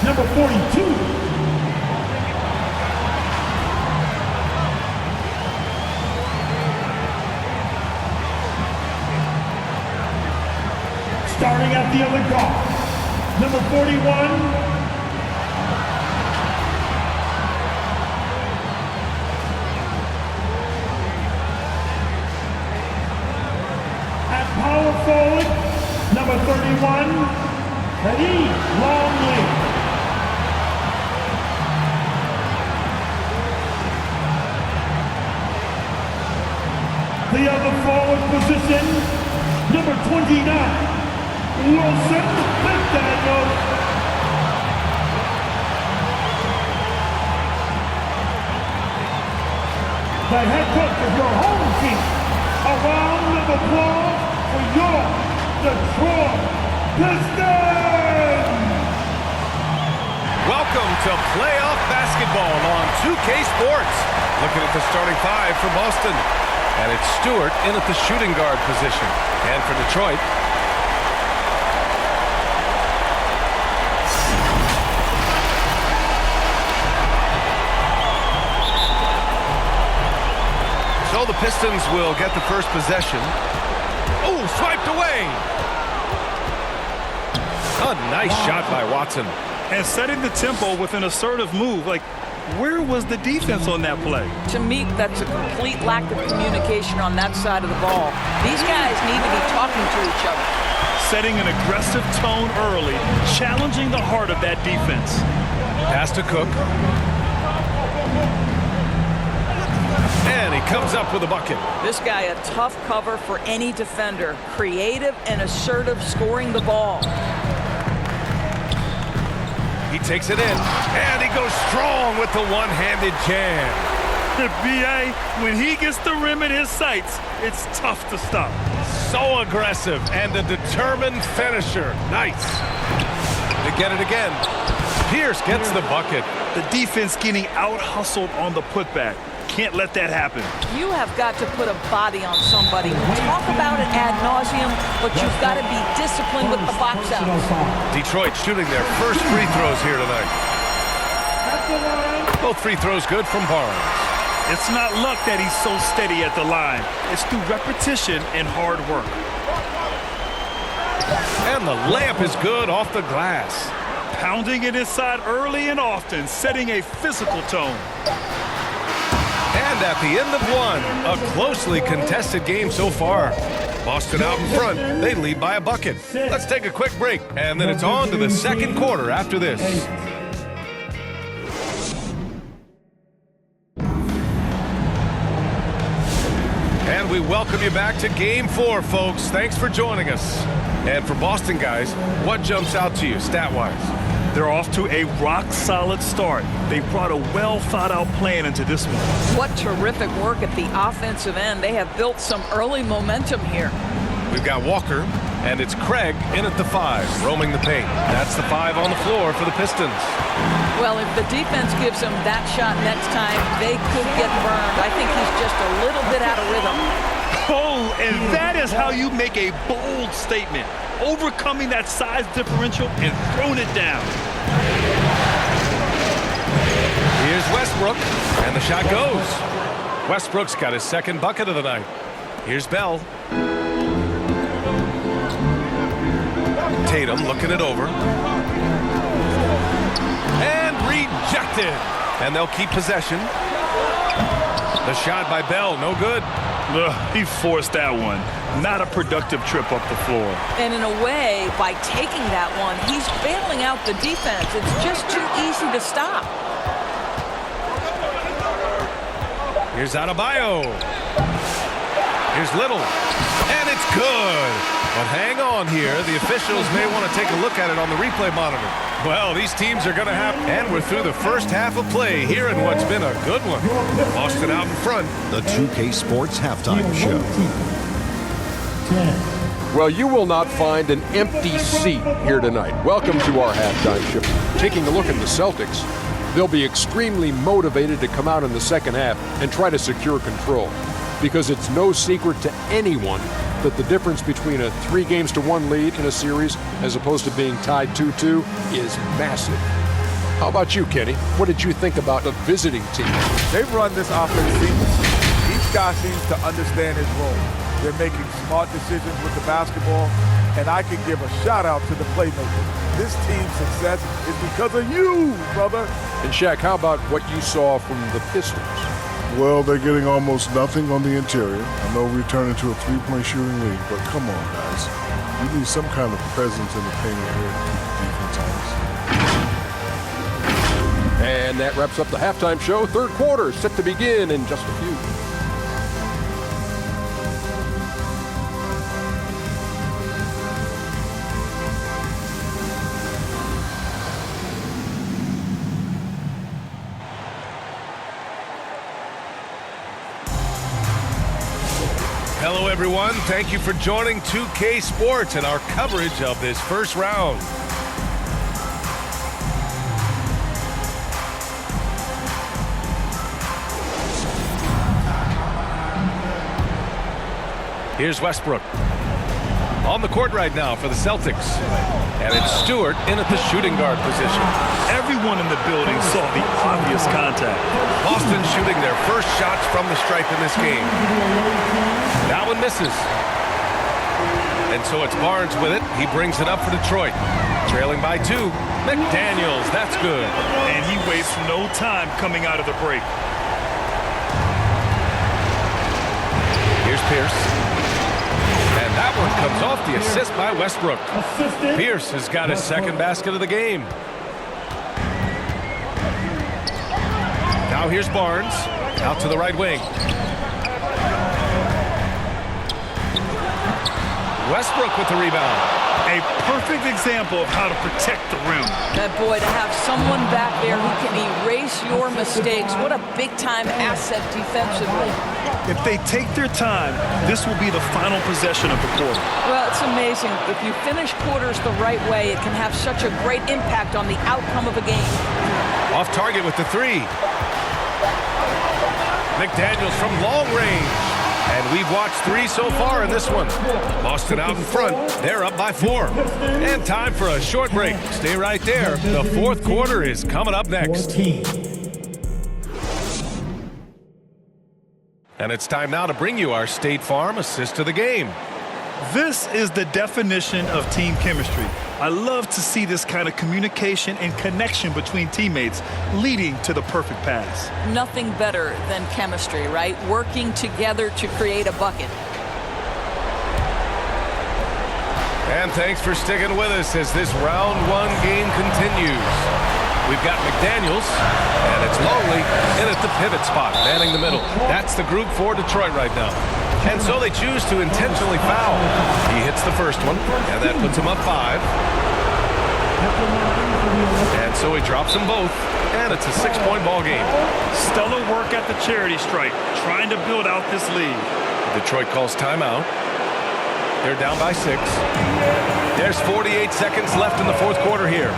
number 42. Starting at the other guard, number 41. At power forward, number 31, Eddie Longley. The other forward position, number 29. Wilson McDaniels. The head coach of your home team. A round of applause for your Detroit Pistons. Welcome to playoff basketball on 2K Sports. Looking at the starting five for Boston. And it's Stewart in at the shooting guard position. And for Detroit, so the Pistons will get the first possession. Oh, swiped away. A nice shot by Watson. And setting the tempo with an assertive move. Like, where was the defense on that play? To me, that's a complete lack of communication on that side of the ball. These guys need to be talking to each other. Setting an aggressive tone early, challenging the heart of that defense. Pass to Cook. And he comes up with a bucket. This guy a tough cover for any defender. Creative and assertive scoring the ball. He takes it in, and he goes strong with the one-handed jam. B.A., when he gets the rim in his sights, it's tough to stop. So aggressive and a determined finisher. Nice. They get it again. Pierce gets the bucket. The defense getting out-hustled on the putback. Can't let that happen. You have got to put a body on somebody. Talk about it ad nauseum, but you've got to be disciplined with the box outs. Detroit shooting their first free throws here tonight. Both free throws good from Barnes. It's not luck that he's so steady at the line. It's through repetition and hard work. And the layup is good off the glass. Pounding it inside early and often, setting a physical tone. And at the end of one, a closely contested game so far. Boston out in front. They lead by a bucket. Let's take a quick break, and then it's on to the second quarter after this. And we welcome you back to Game 4, folks. Thanks for joining us. And for Boston guys, what jumps out to you stat-wise? They're off to a rock-solid start. They brought a well-thought-out plan into this one. What terrific work at the offensive end. They have built some early momentum here. We've got Walker, and it's Craig in at the 5, roaming the paint. That's the 5 on the floor for the Pistons. Well, if the defense gives him that shot next time, they could get burned. I think he's just a little bit out of rhythm. Oh, and that is how you make a bold statement. Overcoming that size differential and throwing it down. Here's Westbrook, and the shot goes. Westbrook's got his second bucket of the night. Here's Bell. Tatum looking it over. And rejected. And they'll keep possession. The shot by Bell, no good. He forced that one. Not a productive trip up the floor. And in a way, by taking that one, he's bailing out the defense. It's just too easy to stop. Here's Adebayo. Here's Little. And it's good. But hang on here. The officials may want to take a look at it on the replay monitor. Well, these teams are going to have... And we're through the first half of play here in what's been a good one. Boston out in front. The 2K Sports Halftime Show. Well, you will not find an empty seat here tonight. Welcome to our halftime show. Taking a look at the Celtics, they'll be extremely motivated to come out in the second half and try to secure control. Because it's no secret to anyone that the difference between a 3-1 lead in a series as opposed to being tied 2-2 is massive. How about you, Kenny? What did you think about the visiting team? They've run this offense seamlessly. Each guy seems to understand his role. They're making smart decisions with the basketball, and I can give a shout out to the playmakers. This team's success is because of you, brother. And Shaq, how about what you saw from the Pistons? Well, they're getting almost nothing on the interior. I know we turn into a three-point shooting league, but come on, guys. You need some kind of presence in the paint area to keep the defense honest. And that wraps up the halftime show. Third quarter set to begin in just a few. Hello, everyone. Thank you for joining 2K Sports and our coverage of this first round. Here's Westbrook on the court right now for the Celtics. And it's Stewart in at the shooting guard position. Everyone in the building saw the obvious contact. Boston shooting their first shots from the stripe in this game. That one misses. And so it's Barnes with it. He brings it up for Detroit. Trailing by 2. McDaniels, that's good. And he wastes no time coming out of the break. Here's Pierce. And that one comes off the assist by Westbrook. Pierce has got his second basket of the game. Now here's Barnes. Out to the right wing. Westbrook with the rebound. A perfect example of how to protect the rim. That boy, to have someone back there who can erase your mistakes, what a big-time asset defensively. If they take their time, this will be the final possession of the quarter. Well, it's amazing. If you finish quarters the right way, it can have such a great impact on the outcome of a game. Off target with the 3. McDaniels from long range. And we've watched 3 so far in this one. Boston out in front. They're up by 4. And time for a short break. Stay right there. The fourth quarter is coming up next. And it's time now to bring you our State Farm assist of the game. This is the definition of team chemistry. I love to see this kind of communication and connection between teammates leading to the perfect pass. Nothing better than chemistry, right? Working together to create a bucket. And thanks for sticking with us as this round 1 game continues. We've got McDaniels, and it's Longley in at the pivot spot, manning the middle. That's the group for Detroit right now. And so they choose to intentionally foul. He hits the first one, and that puts him up 5. And so he drops them both, and it's a 6-point ball game. Stellar work at the charity stripe, trying to build out this lead. Detroit calls timeout. They're down by 6. There's 48 seconds left in the fourth quarter here.